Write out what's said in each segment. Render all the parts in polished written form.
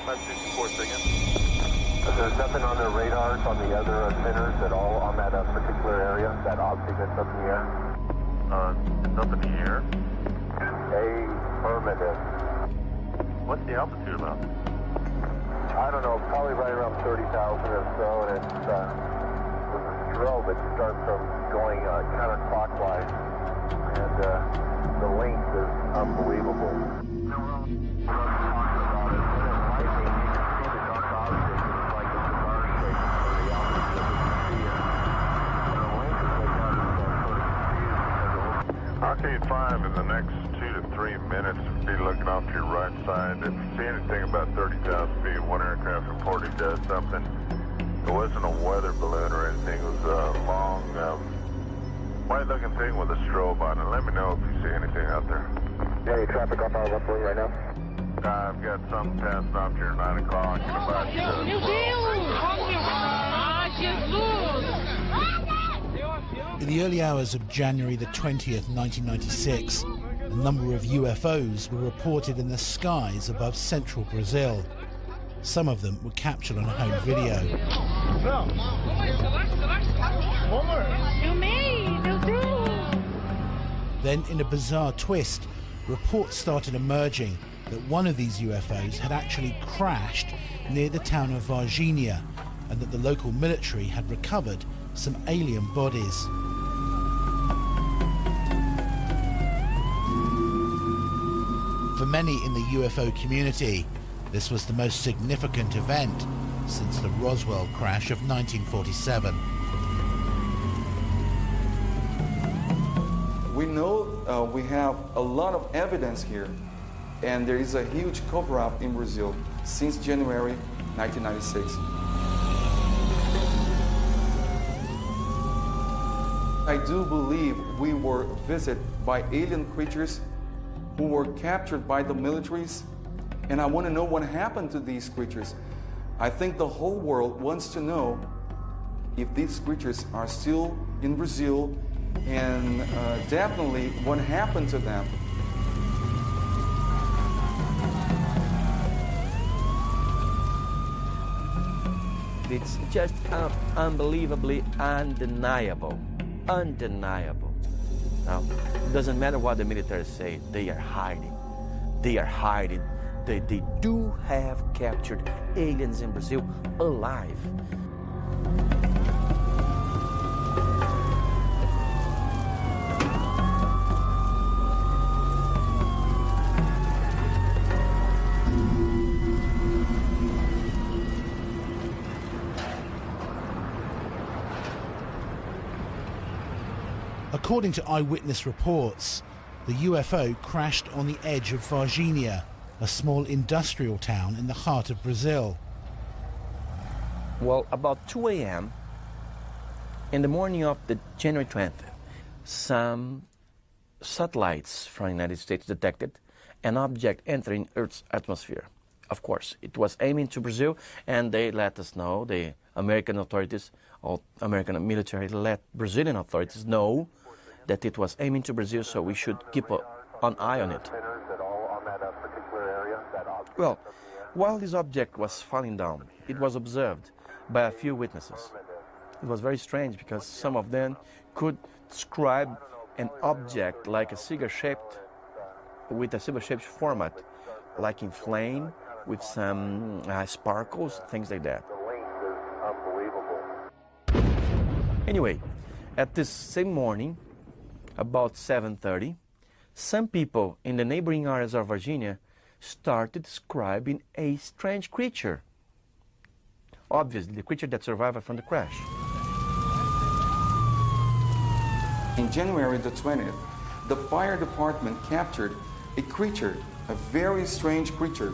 564 again. There's nothing on their radars on the other centers at all on that particular area, that object that's up in the air? It's up in the air. Affirmative. What's the altitude about? I don't know, probably right around 30,000 or so, and it's with a strobe, it starts from going counterclockwise, and the length is unbelievable. Arcade 5 in the next 2 to 3 minutes, be looking off to your right side. If you see anything about 30,000 feet, one aircraft reported does something. It wasn't a weather balloon or anything. It was a long, white-looking thing with a strobe on it. Let me know if you see anything out there. Any traffic off our left lane right now? I've got some passing off here at 9 o'clock. In the early hours of January the 20th, 1996, a number of UFOs were reported in the skies above central Brazil. Some of them were captured on home video. Then, in a bizarre twist, reports started emerging that one of these UFOs had actually crashed near the town of Varginha, and that the local military had recovered some alien bodies. For many in the UFO community, this was the most significant event since the Roswell crash of 1947. We know we have a lot of evidence here, and there is a huge cover-up in Brazil since January 1996. I do believe we were visited by alien creatures who were captured by the militaries, and I want to know what happened to these creatures. I think the whole world wants to know if these creatures are still in Brazil, and definitely what happened to them. It's just unbelievably undeniable. Undeniable. Now, it doesn't matter what the military say, they are hiding. They are hiding. They do have captured aliens in Brazil alive. According to eyewitness reports, the UFO crashed on the edge of Varginha, a small industrial town in the heart of Brazil. Well, about 2 a.m. in the morning of the January 20th, some satellites from the United States detected an object entering Earth's atmosphere. Of course, it was aiming to Brazil, and they let us know, the American authorities, or American military let Brazilian authorities know that it was aiming to Brazil, so we should keep an eye on it. Well, while this object was falling down, it was observed by a few witnesses. It was very strange because some of them could describe an object like a cigar-shaped, with a cigar-shaped format, like in flame, with some sparkles, things like that. Anyway, at this same morning, about 7:30, some people in the neighboring areas of Virginia started describing a strange creature. Obviously, the creature that survived from the crash. In January the 20th, the fire department captured a creature, a very strange creature.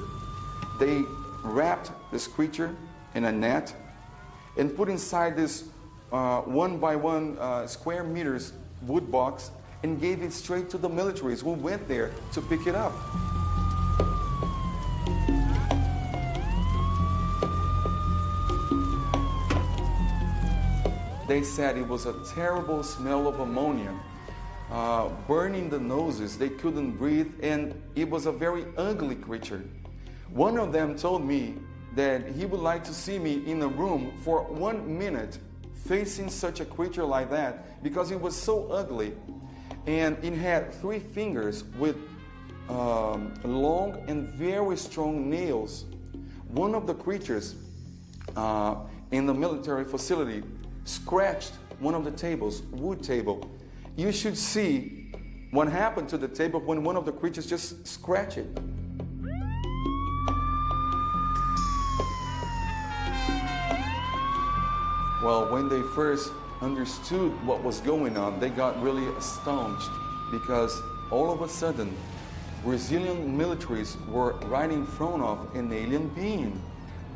They wrapped this creature in a net and put inside this 1 by 1 square meters wood box and gave it straight to the militaries who went there to pick it up. They said it was a terrible smell of ammonia, burning the noses, they couldn't breathe, and it was a very ugly creature. One of them told me that he would like to see me in a room for 1 minute facing such a creature like that because it was so ugly. And it had 3 fingers with long and very strong nails. One of the creatures in the military facility scratched one of the tables, wood table. You should see what happened to the table when one of the creatures just scratched it. Well, when they first understood what was going on, they got really astonished because all of a sudden, Brazilian militaries were right in front of an alien being.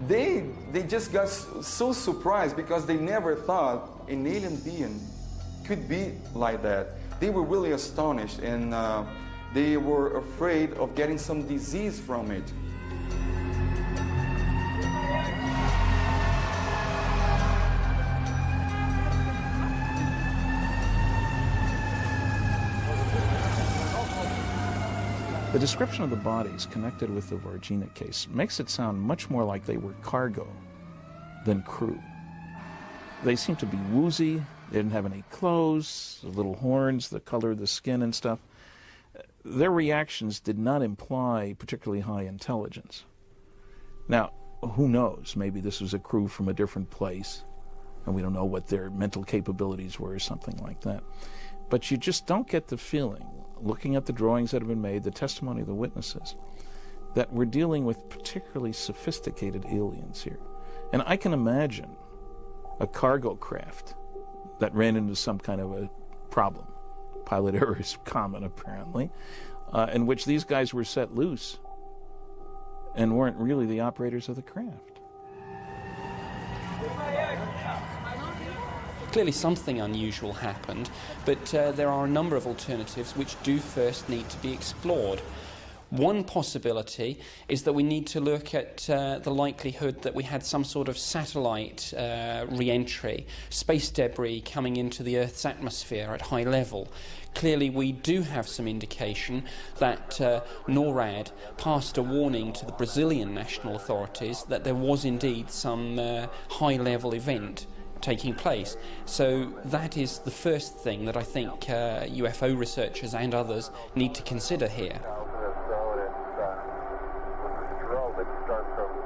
They just got so surprised because they never thought an alien being could be like that. They were really astonished, and they were afraid of getting some disease from it. The description of the bodies connected with the Varginha case makes it sound much more like they were cargo than crew. They seemed to be woozy, they didn't have any clothes, the little horns, the color of the skin and stuff. Their reactions did not imply particularly high intelligence. Now, who knows, maybe this was a crew from a different place, and we don't know what their mental capabilities were or something like that. But you just don't get the feeling, looking at the drawings that have been made, the testimony of the witnesses, that we're dealing with particularly sophisticated aliens here. And I can imagine a cargo craft that ran into some kind of a problem, pilot error is common apparently, in which these guys were set loose and weren't really the operators of the craft. Clearly something unusual happened, but there are a number of alternatives which do first need to be explored. One possibility is that we need to look at the likelihood that we had some sort of satellite re-entry, space debris coming into the Earth's atmosphere at high level. Clearly we do have some indication that NORAD passed a warning to the Brazilian national authorities that there was indeed some high-level event taking place. So that is the first thing that I think UFO researchers and others need to consider here.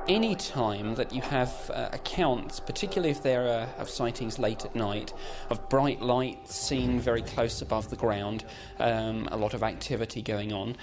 Any time that you have accounts, particularly if there are of sightings late at night, of bright lights seen very close above the ground, a lot of activity going on,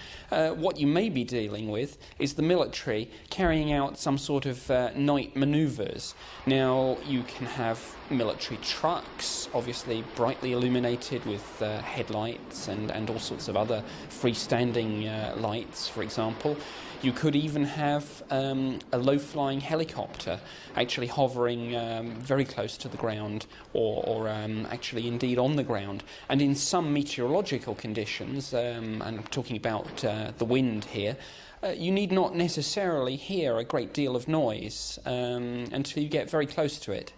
what you may be dealing with is the military carrying out some sort of night manoeuvres. Now, you can have military trucks, obviously brightly illuminated with headlights and all sorts of other freestanding lights, for example. You could even have a low-flying helicopter actually hovering very close to the ground or actually indeed on the ground. And in some meteorological conditions, and I'm talking about the wind here, you need not necessarily hear a great deal of noise until you get very close to it.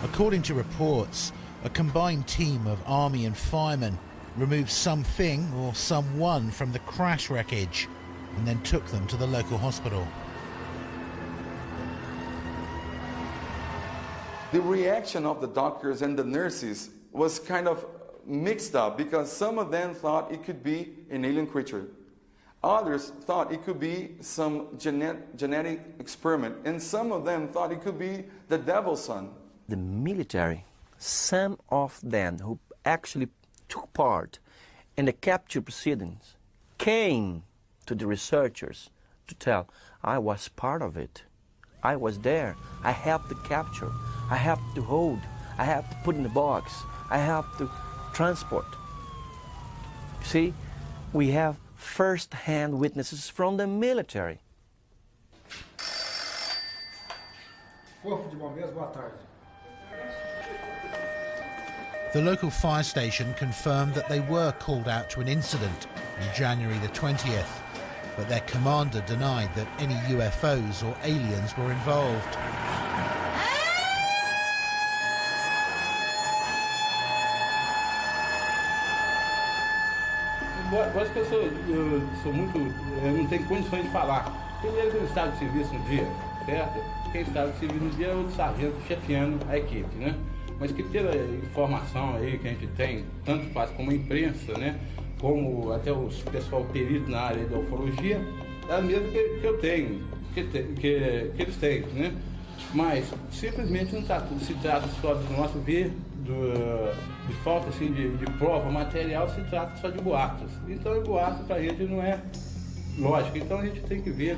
According to reports, a combined team of army and firemen removed something or someone from the crash wreckage and then took them to the local hospital. The reaction of the doctors and the nurses was kind of mixed up because some of them thought it could be an alien creature. Others thought it could be some genetic experiment, and some of them thought it could be the devil's son. The military, some of them who actually took part in the capture proceedings, came to the researchers to tell, I was part of it. I was there. I helped to capture. I helped to hold. I helped to put in the box. I helped to transport. See, we have first-hand witnesses from the military. Corpo de Bombeiros, boa tarde. The local fire station confirmed that they were called out to an incident on January the 20th, but their commander denied that any UFOs or aliens were involved. Acho que eu sou muito... Eu não tenho condições de falar. Primeiro que eu estava de serviço no dia, certo? Quem estava de serviço no dia é o sargento chefiando a equipe, né? Mas que pela informação aí que a gente tem, tanto faz como a imprensa, né? Como até o pessoal perito na área da ufologia, é a mesma que eu tenho, que eles têm, né? Mas simplesmente não se trata só do nosso ver, de falta assim, de prova material, se trata só de boatos. Então, boato para a gente não é lógico, então a gente tem que ver.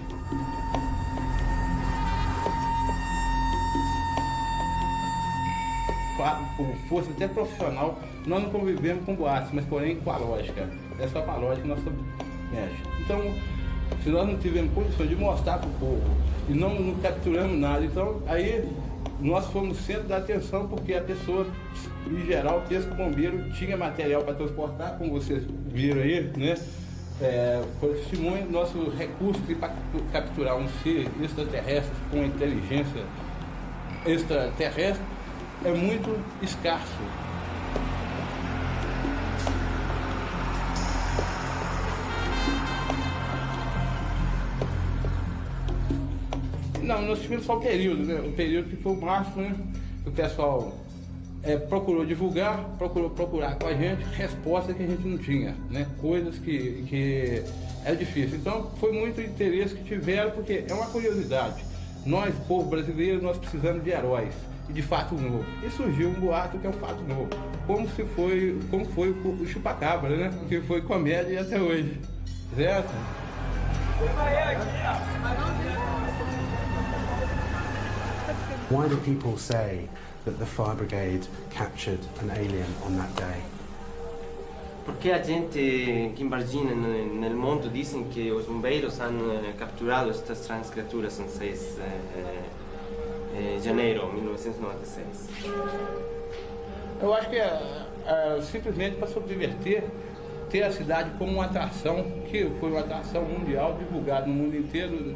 Com força até profissional, nós não convivemos com boatos, mas porém com a lógica. É só com a lógica que nós mexe. Então, se nós não tivermos condições de mostrar para o povo e não capturamos nada, então aí nós fomos centro da atenção, porque a pessoa, em geral, pensa que o bombeiro tinha material para transportar, como vocês viram aí, né? Foi testemunho, nosso recurso para capturar um ser extraterrestre com inteligência extraterrestre é muito escasso. Não, nós tivemos só o período, né? O período que foi o máximo, né? O pessoal procurou divulgar, procurou procurar com a gente respostas que a gente não tinha, né? Coisas que era difícil. Então, foi muito interesse que tiveram, porque é uma curiosidade. Nós, povo brasileiro, nós precisamos de heróis e de fato novo. E surgiu um boato que é um fato novo. Como foi o Chupacabra, né? Que foi comédia e até hoje. Certo? Why do people say that the fire brigade captured an alien on that day? Porque a gente aqui em Varginha, no mundo, dizem que os bombeiros han capturado estas trans criaturas em 6 de janeiro de 1996. Eu acho que simplesmente para subverter, ter a cidade como uma atração, que foi uma atração mundial, divulgada no mundo inteiro,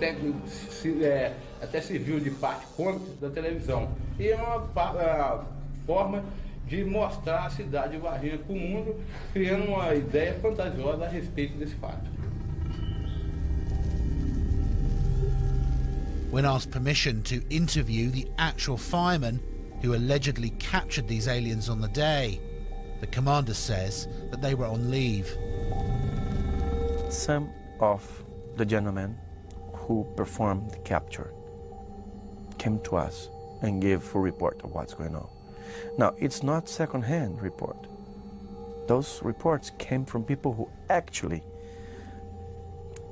até serviu de parte cômica da televisão. E é uma forma de mostrar a cidade de Varginha para o mundo, criando uma ideia fantasiosa a respeito desse fato. When asked permission to interview the actual firemen who allegedly captured these aliens on the day, the commander says that they were on leave. Some of the gentlemen who performed the capture came to us and gave full report of what's going on. Now, it's not second-hand report. Those reports came from people who actually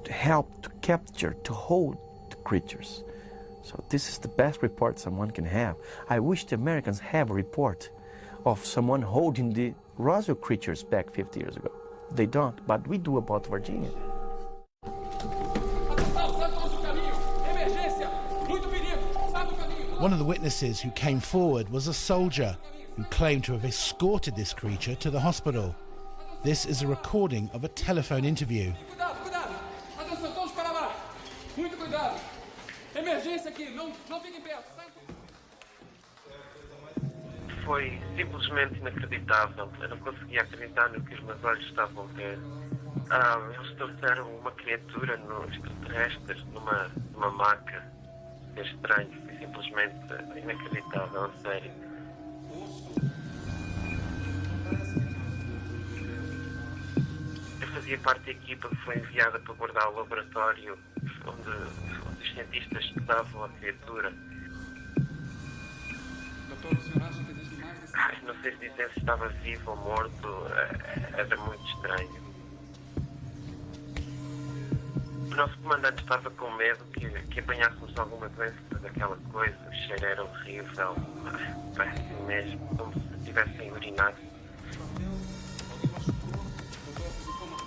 helped to capture, to hold the creatures. So this is the best report someone can have. I wish the Americans have a report of someone holding the Roswell creatures back 50 years ago. They don't, but we do about Virginia. One of the witnesses who came forward was a soldier who claimed to have escorted this creature to the hospital. This is a recording of a telephone interview. Cuidado! Atenção, todos para lá! Muito cuidado! Emergência aqui, não fiquem perto! Foi simplesmente inacreditável. Eu não conseguia acreditar no que os meus olhos estavam a ver. Eles trouxeram uma criatura no extraterrestre numa maca. É estranho, foi simplesmente inacreditável, a sério. Eu fazia parte da equipa que foi enviada para guardar o laboratório onde os cientistas estudavam a criatura. Doutor, o senhor acha que existe mais desse... Não sei se dizer se estava vivo ou morto, era muito estranho. O nosso comandante estava com medo que apanhássemos alguma doença daquela coisa. O cheiro era horrível, péssimo mesmo, como se tivessem urinado.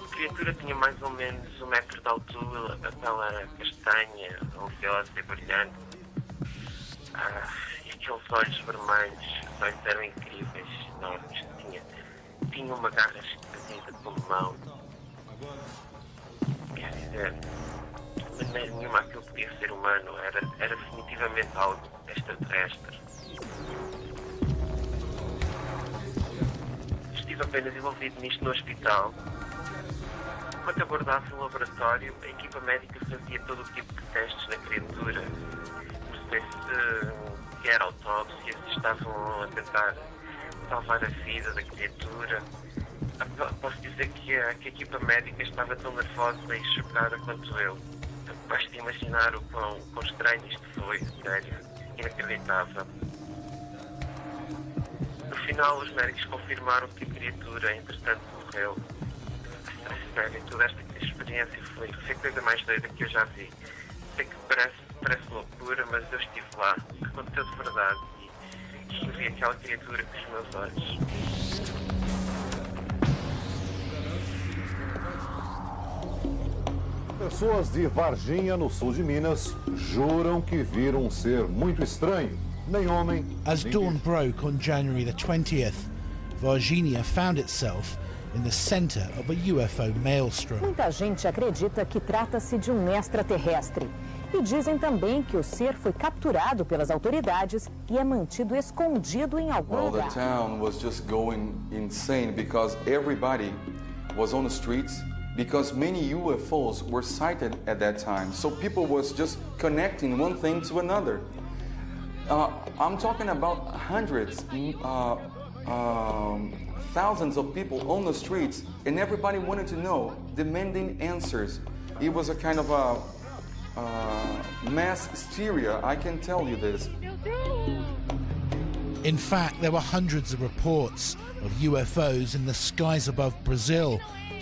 A criatura tinha mais ou menos 1 metro de altura, a pele era castanha, oleosa e brilhante. E aqueles olhos vermelhos, os olhos eram incríveis, enormes. Tinha uma garra esquisita como mão. Quer dizer, de maneira nenhuma aquilo podia ser humano, era definitivamente algo extraterrestre. Estive apenas envolvido nisto no hospital. Quando abordava o laboratório, a equipa médica fazia todo o tipo de testes na criatura. Não sei se era autópsia, se estavam a tentar salvar a vida da criatura. Posso dizer que a equipa médica estava tão nervosa e chocada quanto eu. Basta imaginar o quão estranho isto foi, sério, inacreditável. No final, os médicos confirmaram que a criatura, entretanto, morreu. Sério, toda esta experiência foi a coisa mais doida que eu já vi. Sei que parece loucura, mas eu estive lá, aconteceu de verdade, e vi aquela criatura com os meus olhos. Pessoas de Varginha, no sul de Minas, juram que viram um ser muito estranho. Nem homem. As dawn broke on January the 20th, Varginha found itself in the center of a UFO maelstrom. Muita gente acredita que trata-se de um extraterrestre. E dizem também que o ser foi capturado pelas autoridades e é mantido escondido em algum lugar. The town was just going insane because everybody was on the streets. Because many UFOs were sighted at that time. So people was just connecting one thing to another. I'm talking about hundreds, thousands of people on the streets, and everybody wanted to know, demanding answers. It was a kind of a mass hysteria, I can tell you this. In fact, there were hundreds of reports of UFOs in the skies above Brazil,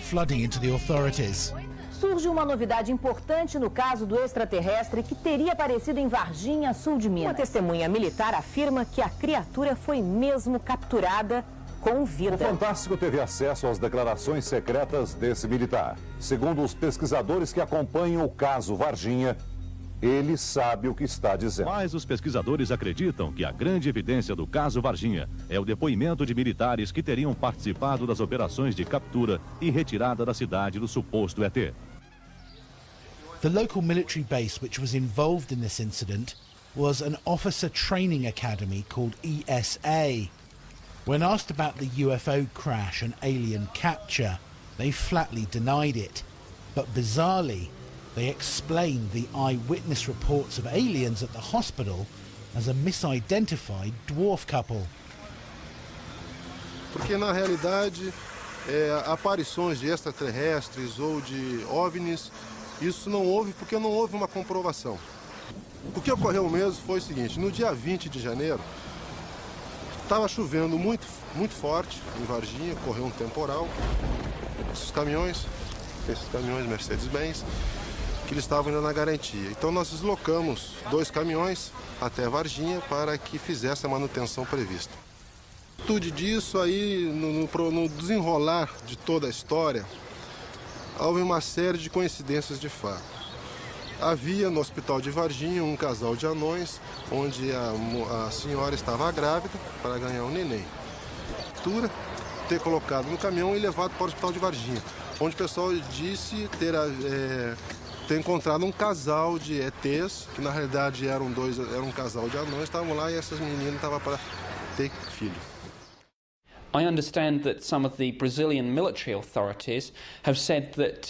flooding into the authorities. Surge uma novidade importante no caso do extraterrestre que teria aparecido em Varginha, sul de Minas. Uma testemunha militar afirma que a criatura foi mesmo capturada com vida. O Fantástico teve acesso às declarações secretas desse militar. Segundo os pesquisadores que acompanham o caso Varginha, ele sabe o que está dizendo. Mas os pesquisadores acreditam que a grande evidência do caso Varginha é o depoimento de militares que teriam participado das operações de captura e retirada da cidade do suposto ET. The local military base which was involved in this incident was an officer training academy called ESA. When asked about the UFO crash and alien capture, they flatly denied it. But bizarrely, they explained the eyewitness reports of aliens at the hospital as a misidentified dwarf couple. Porque na realidade, aparições de extraterrestres ou de OVNIs, isso não houve porque não houve uma comprovação. O que ocorreu mesmo foi o seguinte: no dia 20 de janeiro, estava chovendo muito forte em Varginha, ocorreu um temporal. Esses caminhões Mercedes-Benz, que eles estavam indo na garantia. Então nós deslocamos 2 caminhões até Varginha para que fizesse a manutenção prevista. Tudo disso aí, no desenrolar de toda a história, houve uma série de coincidências de fato. Havia no hospital de Varginha um casal de anões, onde a senhora estava grávida para ganhar um neném. Ter colocado no caminhão e levado para o hospital de Varginha, onde o pessoal disse ter encontrado um casal de ETs, que na realidade era um casal de anões, estavam lá e essas meninas estavam para ter filho. I understand that some of the Brazilian military authorities have said that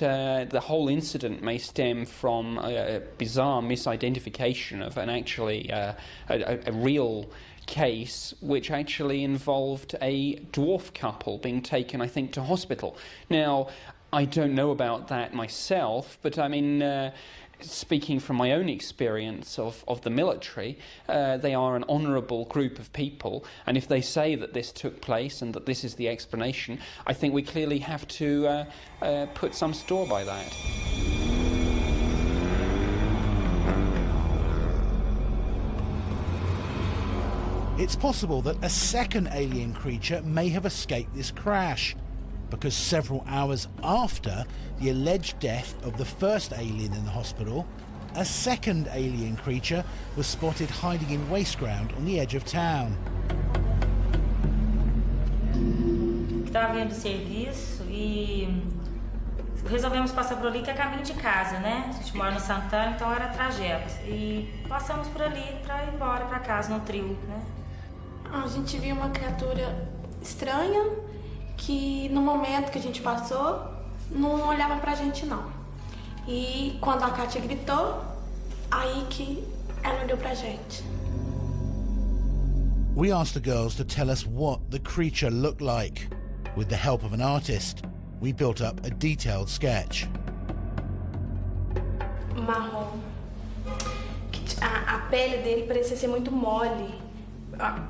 the whole incident may stem from a bizarre misidentification of a real case which actually involved a dwarf couple being taken, I think, to hospital. Now, I don't know about that myself, but I mean, speaking from my own experience of the military, they are an honourable group of people, and if they say that this took place and that this is the explanation, I think we clearly have to put some store by that. It's possible that a second alien creature may have escaped this crash, because several hours after the alleged death of the first alien in the hospital, a second alien creature was spotted hiding in waste ground on the edge of town. Estava vindo do serviço e resolvemos passar por ali, que é caminho de casa, né? A gente mora no Santana, então era trajeto. E passamos por ali para ir embora para casa no trio, né? A gente viu uma criatura estranha que no momento que a gente passou não olhavam pra gente não. E quando a Kátia gritou, aí que ela olhou pra gente. We asked the girls to tell us what the creature looked like. With the help of an artist, we built up a detailed sketch. Marrom. A pele dele parecia ser muito mole,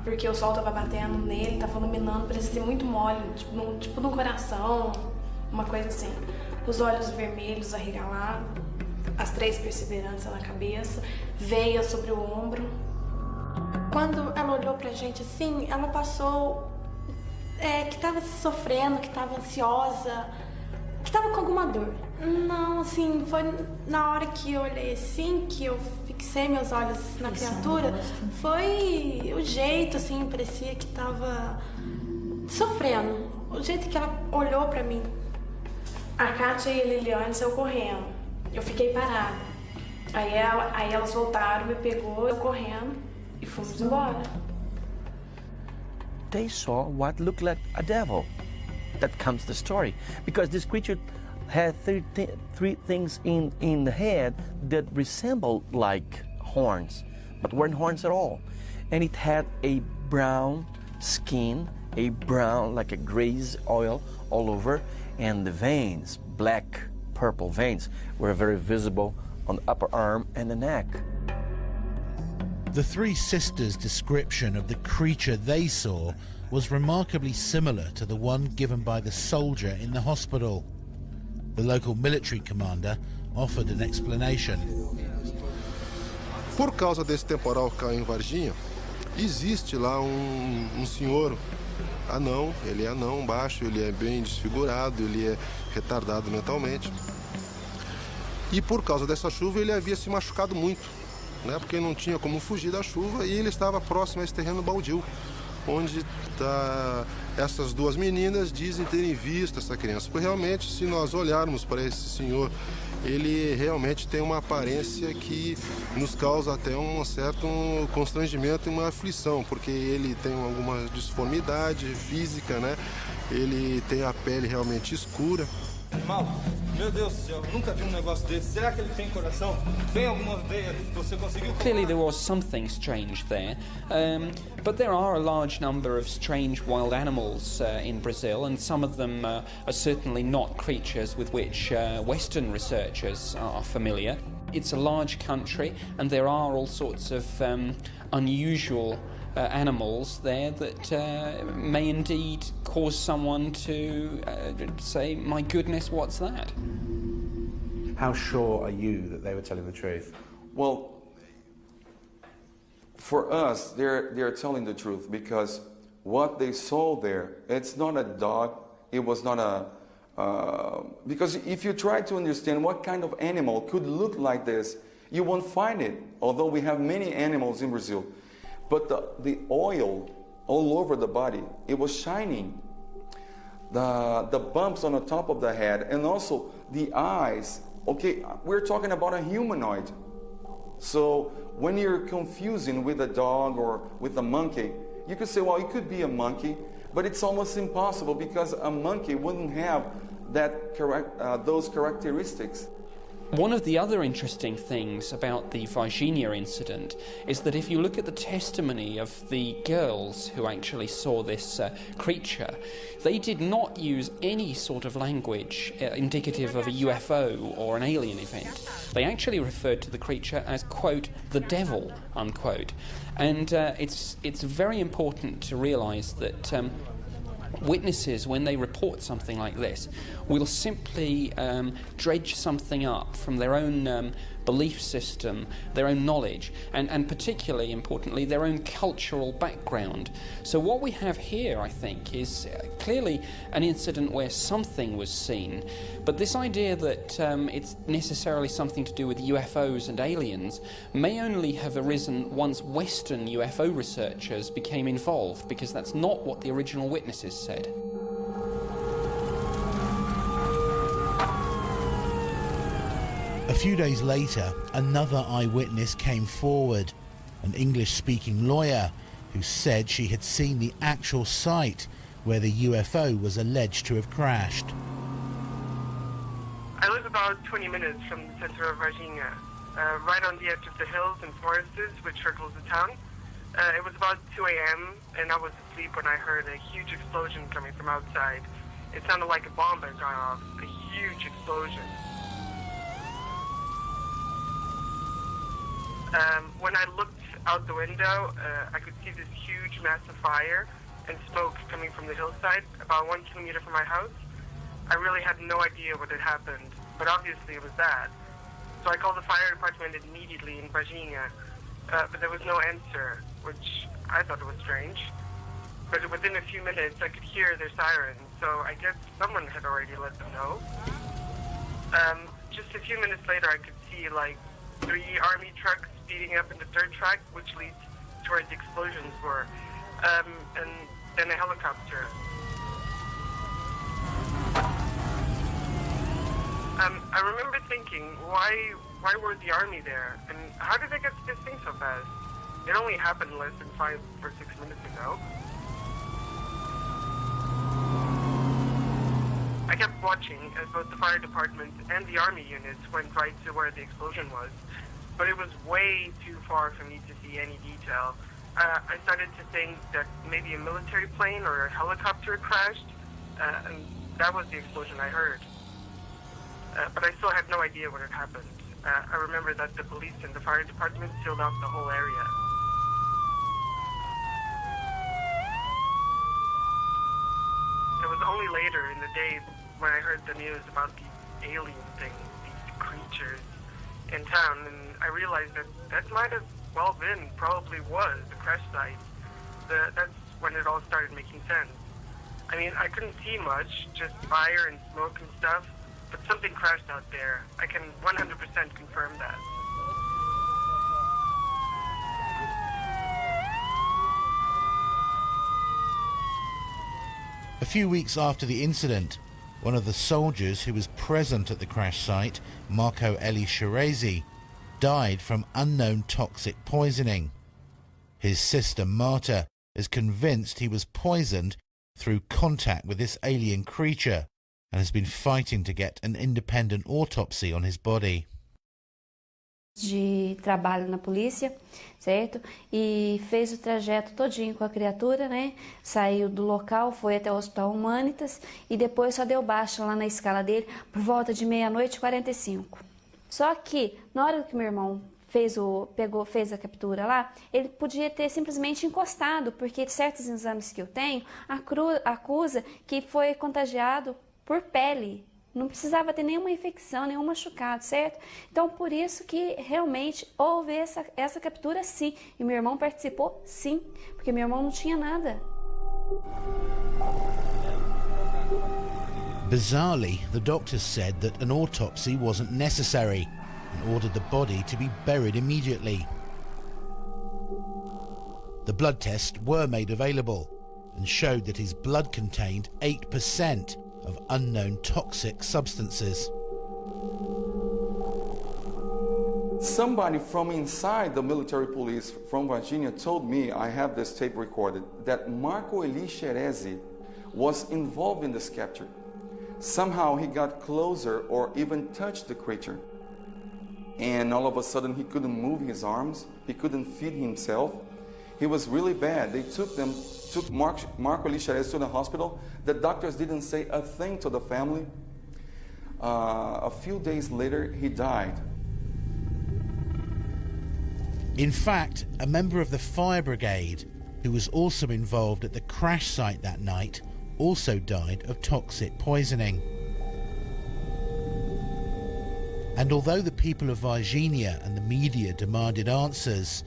porque o sol estava batendo nele, estava iluminando, parecia ser muito mole, tipo num coração, uma coisa assim. Os olhos vermelhos arregalados, as 3 perseveranças na cabeça, veia sobre o ombro. Quando ela olhou pra gente assim, ela passou que estava sofrendo, que estava ansiosa, que estava com alguma dor. Não, assim, foi na hora que eu olhei assim, que eu fixei meus olhos na criatura, foi o jeito, assim, parecia que estava sofrendo. O jeito que ela olhou pra mim. A Kátia e a Liliane saiu correndo. Eu fiquei parada. Aí elas voltaram, me pegou, eu correndo e fomos embora. They saw what looked like a devil. That comes the story. Because this creature had three things in the head that resembled like horns, but weren't horns at all. And it had a brown skin, a brown, like a grease oil all over, and the veins, black, purple veins, were very visible on the upper arm and the neck. The 3 sisters' description of the creature they saw was remarkably similar to the one given by the soldier in the hospital. The local military commander offered an explanation. Por causa desse temporal que caiu em Varginha, existe lá senhor anão, ele é anão, baixo, ele é bem desfigurado, ele é retardado mentalmente. E por causa dessa chuva ele havia se machucado muito, né, porque não tinha como fugir da chuva e ele estava próximo a esse terreno baldio, onde essas 2 meninas dizem terem visto essa criança. Porque realmente, se nós olharmos para esse senhor, ele realmente tem uma aparência que nos causa até um certo constrangimento e uma aflição, porque ele tem alguma disformidade física, né? Ele tem a pele realmente escura. Mal, meu Deus do céu, nunca vi negócio desse. Será que ele tem coração? Tem alguma veia que você conseguiu? Clearly there was something strange there, but there are a large number of strange wild animals in Brazil, and some of them are certainly not creatures with which Western researchers are familiar. It's a large country, and there are all sorts of unusual animals there that may indeed cause someone to say, my goodness, what's that? How sure are you that they were telling the truth? Well, for us, they're telling the truth, because what they saw there, it's not a dog, it was not a... because if you try to understand what kind of animal could look like this, you won't find it, although we have many animals in Brazil. But the oil all over the body, it was shining. The bumps on the top of the head, and also the eyes. Okay, we're talking about a humanoid. So when you're confusing with a dog or with a monkey, you could say, well, it could be a monkey, but it's almost impossible, because a monkey wouldn't have those characteristics. One of the other interesting things about the Varginha incident is that if you look at the testimony of the girls who actually saw this creature, they did not use any sort of language indicative of a UFO or an alien event. They actually referred to the creature as, quote, the devil, unquote. And it's very important to realise that witnesses, when they report something like this, will simply dredge something up from their own belief system, their own knowledge, and particularly importantly, their own cultural background. So what we have here, I think, is clearly an incident where something was seen, but this idea that it's necessarily something to do with UFOs and aliens may only have arisen once Western UFO researchers became involved, because that's not what the original witnesses said. A few days later, another eyewitness came forward, an English-speaking lawyer who said she had seen the actual site where the UFO was alleged to have crashed. I live about 20 minutes from the center of Varginha, right on the edge of the hills and forests which circles the town. It was about 2 a.m. and I was asleep when I heard a huge explosion coming from outside. It sounded like a bomb had gone off, a huge explosion. When I looked out the window, I could see this huge massive fire and smoke coming from the hillside about 1 kilometer from my house. I really had no idea what had happened, but obviously it was that. So I called the fire department immediately in Varginha, but there was no answer, which I thought was strange. But within a few minutes, I could hear their sirens, so I guess someone had already let them know. Just a few minutes later, I could see like 3 army trucks speeding up in the dirt track, which leads to where the explosions were, and then a helicopter. I remember thinking, why were the army there? And how did they get to this thing so fast? It only happened less than 5 or 6 minutes ago. I kept watching as both the fire department and the army units went right to where the explosion was, but it was way too far for me to see any detail. I started to think that maybe a military plane or a helicopter crashed, and that was the explosion I heard. But I still had no idea what had happened. I remember that the police and the fire department sealed off the whole area. It was only later in the day when I heard the news about these alien things, these creatures in town, and I realized that might have well been, probably was, the crash site. That's when it all started making sense. I mean, I couldn't see much, just fire and smoke and stuff, but something crashed out there. I can 100% confirm that. A few weeks after the incident, one of the soldiers who was present at the crash site, Marco Eli Shirezi, died from unknown toxic poisoning. His sister Marta is convinced he was poisoned through contact with this alien creature and has been fighting to get an independent autopsy on his body. De trabalho na polícia, certo? E fez o trajeto todinho com a criatura, né? Saiu do local, foi até o Hospital Humanitas e depois só deu baixa lá na escala dele por volta de 00:45. Só que na hora que meu irmão fez a captura lá, ele podia ter simplesmente encostado, porque certos exames que eu tenho acusa que foi contagiado por pele. Não precisava ter nenhuma infecção, nenhum machucado, certo? Então, por isso que realmente houve essa captura, sim. E meu irmão participou, sim, porque meu irmão não tinha nada. Bizarrely, the doctors said that an autopsy wasn't necessary and ordered the body to be buried immediately. The blood tests were made available and showed that his blood contained 8% of unknown toxic substances. Somebody from inside the military police from Virginia told me, I have this tape recorded, that Marco Eli Shirezi was involved in this capture. Somehow he got closer or even touched the creature. And all of a sudden he couldn't move his arms, he couldn't feed himself. He was really bad. They took Marco Eli Shirezi to the hospital. The doctors didn't say a thing to the family. A few days later, he died. In fact, a member of the fire brigade, who was also involved at the crash site that night, also died of toxic poisoning. And although the people of Varginha and the media demanded answers,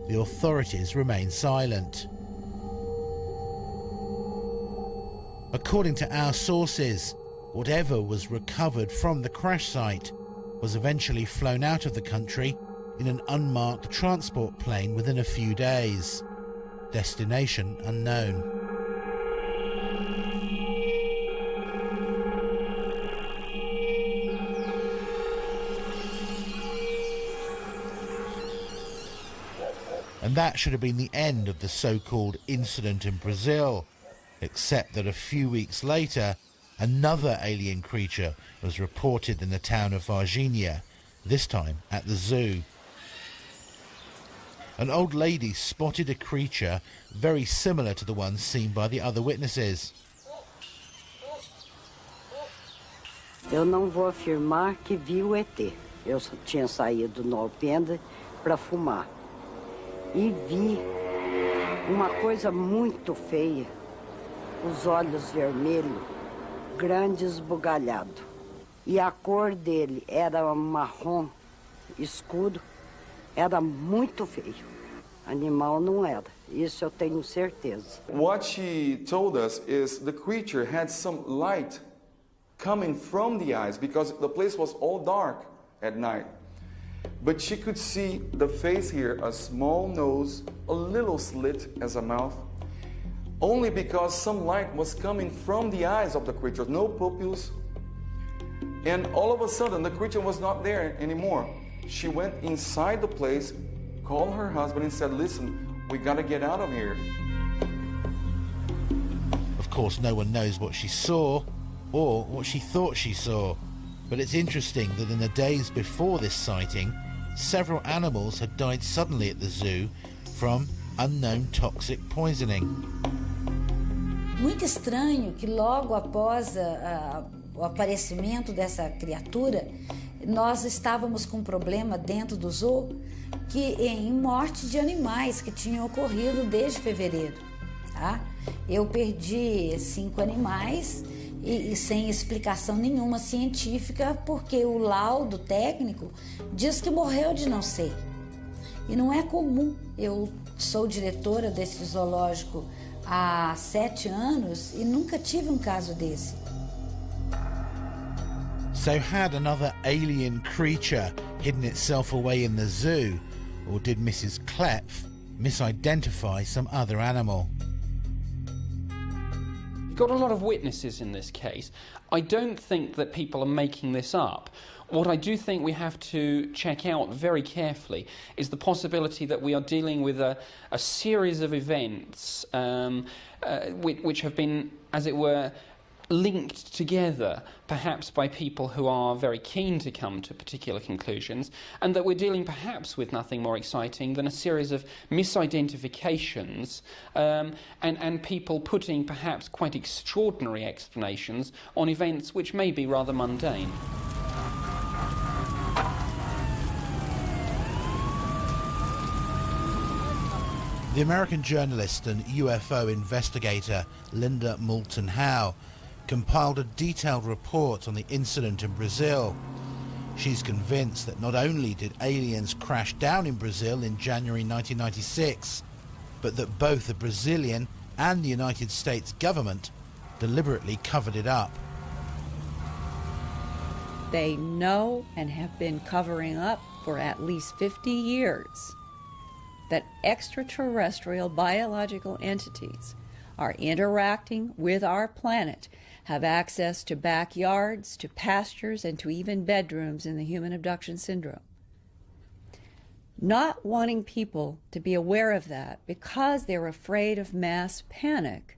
the authorities remained silent. According to our sources, whatever was recovered from the crash site was eventually flown out of the country in an unmarked transport plane within a few days. Destination unknown. And that should have been the end of the so-called incident in Brazil, except that a few weeks later, Another alien creature was reported in the town of Varginha, this time at the zoo. An old lady spotted a creature very similar to the one seen by the other witnesses. Eu não vou afirmar que vi o ET. Eu tinha saído no alpendre para fumar. E vi uma coisa muito feia. Os olhos vermelhos, grande esbugalhado. E a cor dele era marrom escuro. Era muito feio. Animal não era. Isso eu tenho certeza. What she told us is the creature had some light coming from the eyes because the place was all dark at night. But she could see the face here, a small nose, a little slit as a mouth, only because some light was coming from the eyes of the creature, no pupils. And all of a sudden, the creature was not there anymore. She went inside the place, called her husband and said, listen, we gotta get out of here. Of course, no one knows what she saw or what she thought she saw. But it's interesting that in the days before this sighting, several animals had died suddenly at the zoo from unknown toxic poisoning. Muito estranho que logo após o aparecimento dessa criatura, nós estávamos com um problema dentro do zoo em morte de animais que tinham ocorrido desde fevereiro. Tá? Eu perdi 5 animais e sem explicação nenhuma científica, porque o laudo técnico diz que morreu de não sei. E não é comum. Eu sou diretora desse zoológico há 7 anos e nunca tive um caso desse. So had another alien creature hidden itself away in the zoo, or did Mrs. Klepf misidentify some other animal? Got a lot of witnesses in this case. I don't think that people are making this up. What I do think we have to check out very carefully is the possibility that we are dealing with a series of events which have been, as it were, linked together, perhaps by people who are very keen to come to particular conclusions, and that we're dealing perhaps with nothing more exciting than a series of misidentifications and people putting perhaps quite extraordinary explanations on events which may be rather mundane. The American journalist and UFO investigator Linda Moulton Howe compiled a detailed report on the incident in Brazil. She's convinced that not only did aliens crash down in Brazil in January 1996, but that both the Brazilian and the United States government deliberately covered it up. They know and have been covering up for at least 50 years that extraterrestrial biological entities are interacting with our planet, have access to backyards, to pastures, and to even bedrooms in the human abduction syndrome. Not wanting people to be aware of that because they're afraid of mass panic,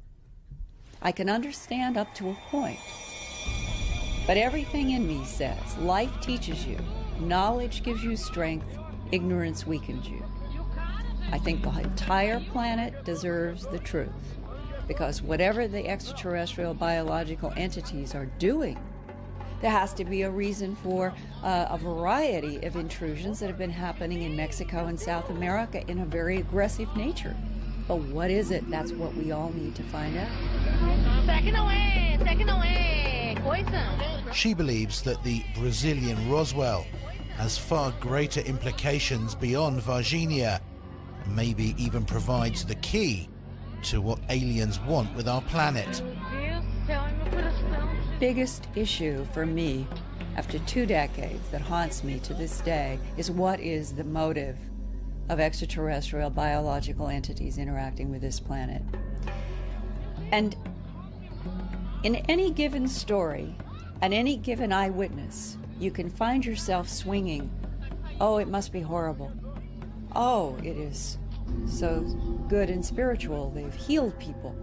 I can understand up to a point. But everything in me says life teaches you, knowledge gives you strength, ignorance weakens you. I think the entire planet deserves the truth, because whatever the extraterrestrial biological entities are doing, there has to be a reason for a variety of intrusions that have been happening in Mexico and South America in a very aggressive nature. But what is it? That's what we all need to find out. She believes that the Brazilian Roswell has far greater implications beyond Varginha, and maybe even provides the key to what aliens want with our planet. Biggest issue for me after 2 decades that haunts me to this day is what is the motive of extraterrestrial biological entities interacting with this planet. And in any given story and any given eyewitness, you can find yourself swinging, oh, it must be horrible. Oh, it is so good and spiritual. They've healed people.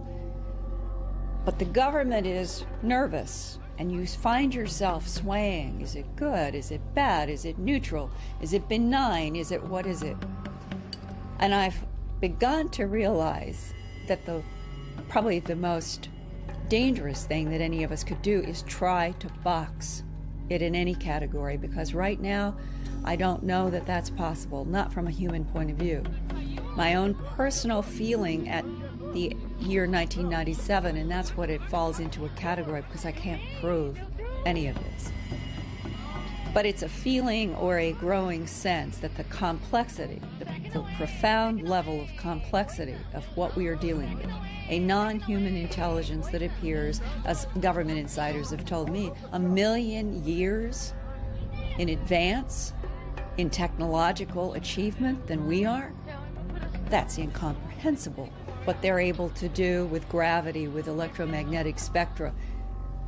But the government is nervous, and you find yourself swaying. Is it good? Is it bad? Is it neutral? Is it benign? What is it? And I've begun to realize that probably the most dangerous thing that any of us could do is try to box it in any category, because right now I don't know that that's possible, not from a human point of view. My own personal feeling at the year 1997, and that's what it falls into a category, because I can't prove any of this. But it's a feeling or a growing sense that the complexity, the profound level of complexity of what we are dealing with, a non-human intelligence that appears, as government insiders have told me, 1 million years in advance in technological achievement than we are, that's incomprehensible. What they're able to do with gravity, with electromagnetic spectra,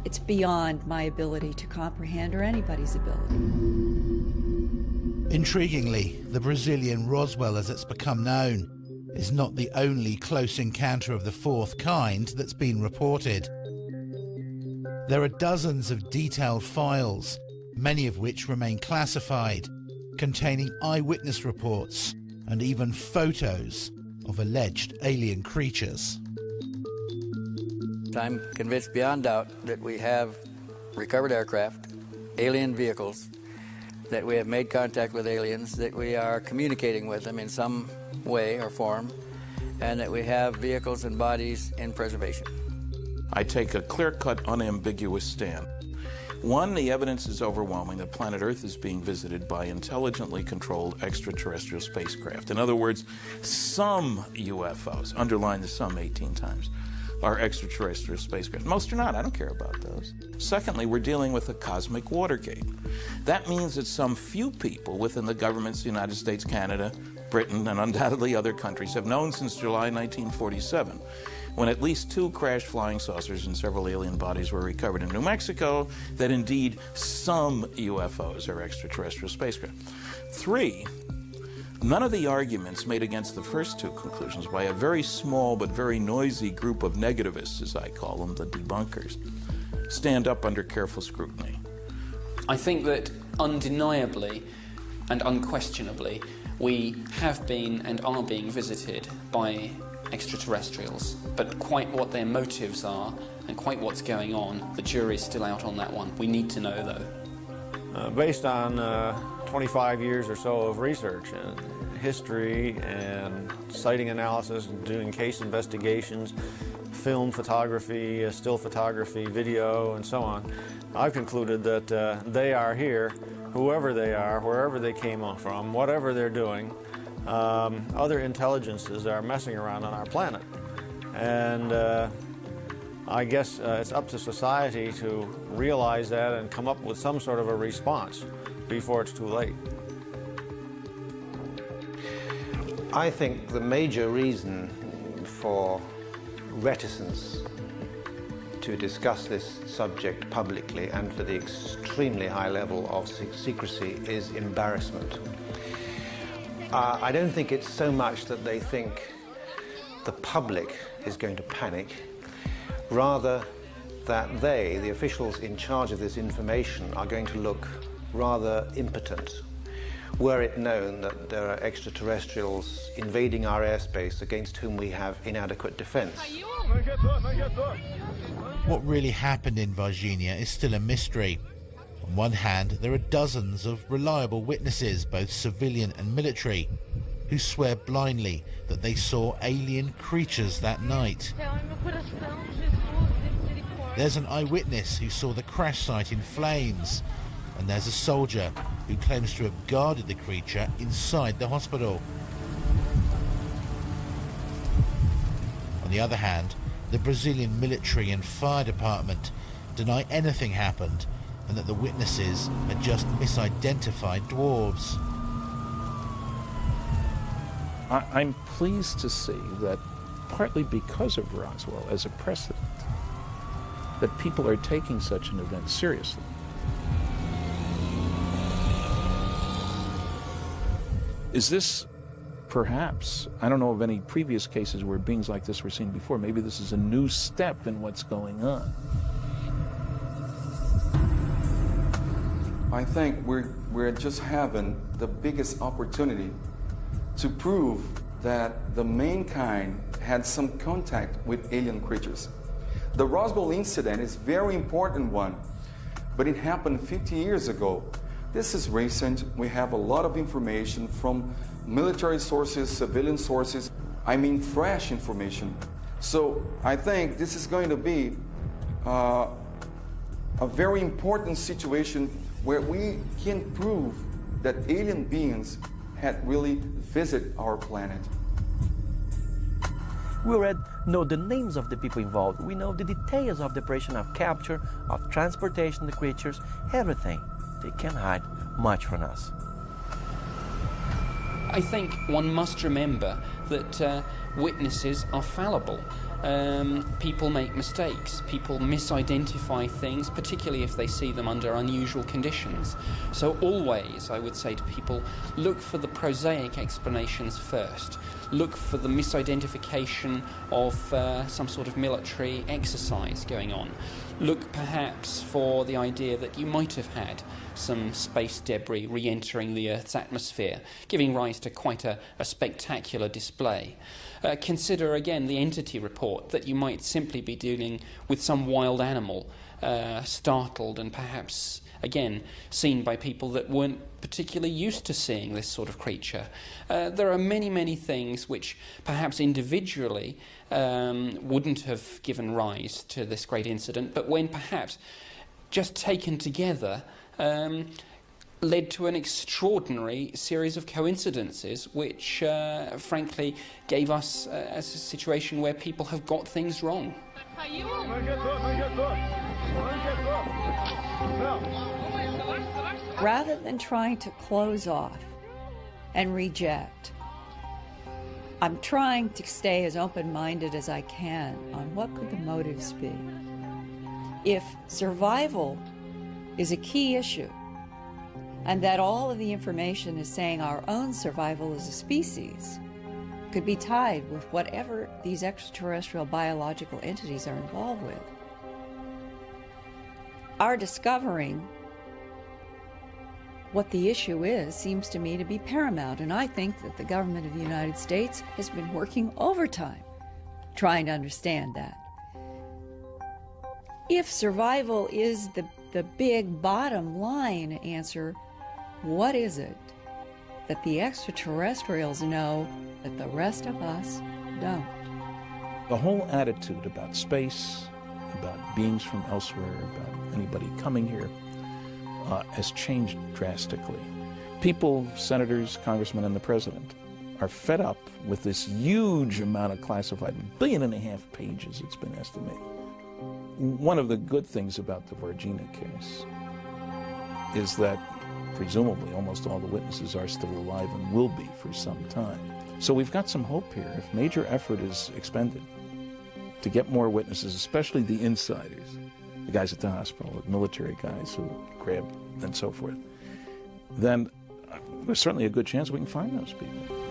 it's beyond my ability to comprehend, or anybody's ability. Intriguingly, the Brazilian Roswell, as it's become known, is not the only close encounter of the fourth kind that's been reported. There are dozens of detailed files, many of which remain classified, containing eyewitness reports and even photos of alleged alien creatures. I'm convinced beyond doubt that we have recovered aircraft, alien vehicles, that we have made contact with aliens, that we are communicating with them in some way or form, and that we have vehicles and bodies in preservation. I take a clear-cut, unambiguous stand. One, the evidence is overwhelming that planet Earth is being visited by intelligently controlled extraterrestrial spacecraft. In other words, some UFOs, underline the some 18 times, are extraterrestrial spacecraft. Most are not. I don't care about those. Secondly, we're dealing with a cosmic Watergate. That means that some few people within the governments of the United States, Canada, Britain, and undoubtedly other countries have known since July 1947, when at least 2 crashed flying saucers and several alien bodies were recovered in New Mexico, that indeed some UFOs are extraterrestrial spacecraft. 3, none of the arguments made against the first 2 conclusions by a very small but very noisy group of negativists, as I call them, the debunkers, stand up under careful scrutiny. I think that undeniably and unquestionably we have been and are being visited by extraterrestrials, but quite what their motives are and quite what's going on, the jury's still out on that one. We need to know, though. Based on 25 years or so of research and history and sighting analysis and doing case investigations, film photography, still photography, video, and so on, I've concluded that they are here, whoever they are, wherever they came from, whatever they're doing. Other intelligences are messing around on our planet. And I guess it's up to society to realize that and come up with some sort of a response before it's too late. I think the major reason for reticence to discuss this subject publicly and for the extremely high level of secrecy is embarrassment. I don't think it's so much that they think the public is going to panic, rather that they, the officials in charge of this information, are going to look rather impotent were it known that there are extraterrestrials invading our airspace against whom we have inadequate defense. What really happened in Varginha is still a mystery. On one hand, there are dozens of reliable witnesses, both civilian and military, who swear blindly that they saw alien creatures that night. There's an eyewitness who saw the crash site in flames, and there's a soldier who claims to have guarded the creature inside the hospital. On the other hand, the Brazilian military and fire department deny anything happened and that the witnesses had just misidentified dwarves. I'm pleased to see that, partly because of Roswell as a precedent, that people are taking such an event seriously. Is this perhaps, I don't know of any previous cases where beings like this were seen before. Maybe this is a new step in what's going on. I think we're just having the biggest opportunity to prove that the mankind had some contact with alien creatures. The Roswell incident is a very important one, but it happened 50 years ago. This is recent. We have a lot of information from military sources, civilian sources, I mean fresh information. So I think this is going to be a very important situation where we can prove that alien beings had really visited our planet. We already know the names of the people involved. We know the details of the operation of capture, of transportation of the creatures, everything. They can't hide much from us. I think one must remember that witnesses are fallible. People make mistakes. People misidentify things, particularly if they see them under unusual conditions. So always, I would say to people, look for the prosaic explanations first. Look for the misidentification of some sort of military exercise going on. Look perhaps for the idea that you might have had some space debris re-entering the Earth's atmosphere, giving rise to quite a spectacular display. Consider again the entity report, that you might simply be dealing with some wild animal, startled and perhaps, again, seen by people that weren't particularly used to seeing this sort of creature. There are many, many things which perhaps individually wouldn't have given rise to this great incident, but when perhaps just taken together led to an extraordinary series of coincidences which, frankly, gave us a situation where people have got things wrong. Rather than trying to close off and reject, I'm trying to stay as open-minded as I can on what could the motives be. If survival is a key issue, and that all of the information is saying our own survival as a species could be tied with whatever these extraterrestrial biological entities are involved with, our discovering what the issue is seems to me to be paramount, and I think that the government of the United States has been working overtime trying to understand that. If survival is the big bottom line answer, what is it that the extraterrestrials know that the rest of us don't? The whole attitude about space, about beings from elsewhere, about anybody coming here, has changed drastically. People, senators, congressmen, and the president are fed up with this huge amount of classified, 1.5 billion pages, it's been estimated. One of the good things about the Varginha case is that presumably almost all the witnesses are still alive and will be for some time. So we've got some hope here. If major effort is expended to get more witnesses, especially the insiders, the guys at the hospital, the military guys who grabbed and so forth, then there's certainly a good chance we can find those people.